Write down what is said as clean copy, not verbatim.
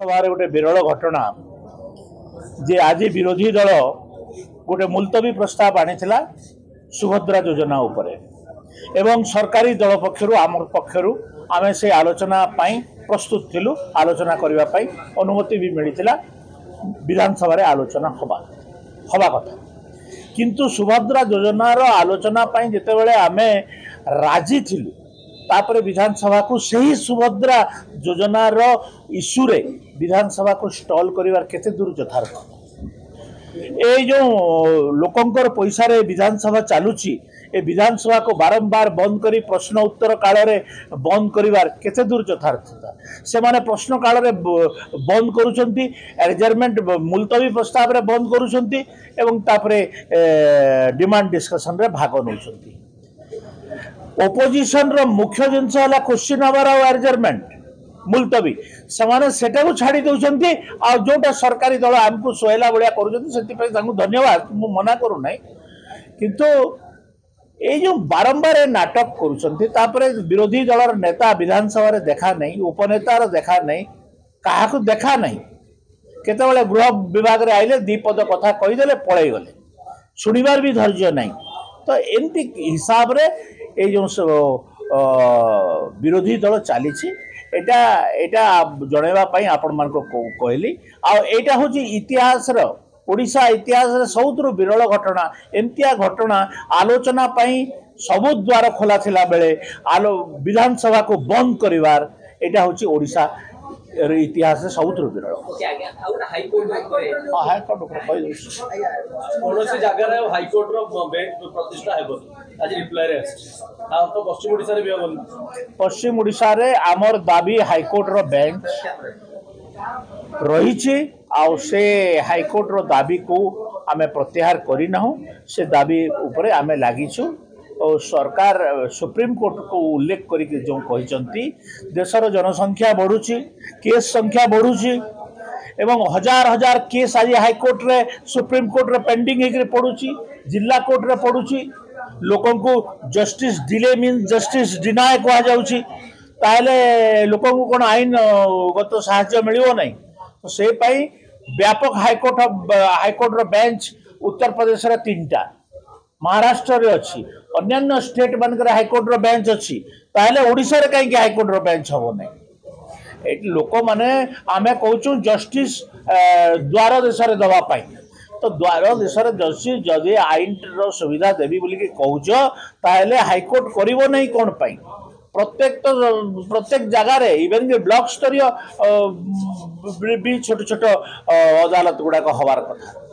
गोटे विरल घटना जे आज विरोधी दल गोटे मुलतवी प्रस्ताव आनीला सुभद्रा योजना उपरे एवं सरकारी दल पक्षर आम पक्षर आम से आलोचना प्रस्तुत थिलु आलोचना करने अनुमति भी मिलता विधानसभा रे आलोचना हवा कथा किंतु सुभद्रा योजनार आलोचना जिते बड़े आम राजी थिलु तापर विधानसभा को सही सुभद्रा योजनार इश्यू रे विधानसभा को स्टॉल करिवार केते दूर यथार्थ ए जो लोकंकर पैसा रे विधानसभा चालुची ए विधानसभा को बारंबार बंद करी प्रश्न उत्तर काल रे बंद करिवार केते दूर यथार्थता से माने प्रश्न काल रे बंद करूछंती एडजर्नमेंट मुलतवी प्रस्ताव रे बंद करूछंती एवं तापरे डिमांड डिस्कशन रे भाग नउछंती ओपोजिशन रो मुख्य जिनस हला क्वेश्चन आवर एडजर्नमेंट मुलतवी से सेटा को छाड़ी दउछंती आ जोटा सरकारी दल हमको सोयला बलिया करूछंती सेति पे तांको धन्यवाद मु मना करू नै किंतु ए जो बारंबार नाटक करूछंती तापरे विरोधी दलर नेता विधानसभा रे देखा नै उपनेता रो देखा नै काहा को देखा नै केते बेले गृह विभाग रे आइले दीपद कथा कहि देले पळै गले सुनिबार भी धैर्य नै तो एमती हिसाब रे ए जो विरोधी दल चली एटा एटा जनवा आपण मान को कहली आटा हूँ इतिहास ओडिशा इतिहास सबुठ विरल घटना एमतिया घटना आलोचना सबु द्वार खोला थिला बेले विधानसभा को बंद करिवार एटा हूँ ओडिशा इतिहास सबुठ विरल पश्चिम ओडिशा रे आमर दाबी हाईकोर्ट रो बेंच रही से हाईकोर्ट रो दाबी को आमे प्रत्याहार करना से दाबी उपरे आमे लागिछु और सरकार सुप्रीम कोर्ट को उल्लेख करके जो कहते देशर जनसंख्या बढ़ुची केस संख्या बढ़ुची एवं हजार हजार केस आज हाईकोर्ट रे सुप्रीम कोर्ट रे पेंडिंग होकर पड़ुची जिला कोर्ट रे पड़ुची लोकों को justice delay mean justice deny कह जाउची ताले लोकों को कोन आईन गत साहाय्य मिलियो नहीं तो से पई व्यापक हाईकोर्ट रो बेंच उत्तर प्रदेश रे 3टा महाराष्ट्र रे अछि अन्य स्टेट मान हाईकोर्ट रो बेंच अछि ताले ओडिसा रे काई हाईकोर्ट रो बेंच हबो नहीं ए लोक माने आमे कहूछु जस्टिस द्वार देश रे दवा पाई तो द्वार देश रे जस्टिस जदि आईन रो सुविधा देबी बोली के कहूछ ताले हाईकोर्ट करिवो नहीं कोन पाई प्रत्येक जगह रे इवन के ब्लॉक स्तरीय भी छोट छोट अदालत गुडा हबार कथा।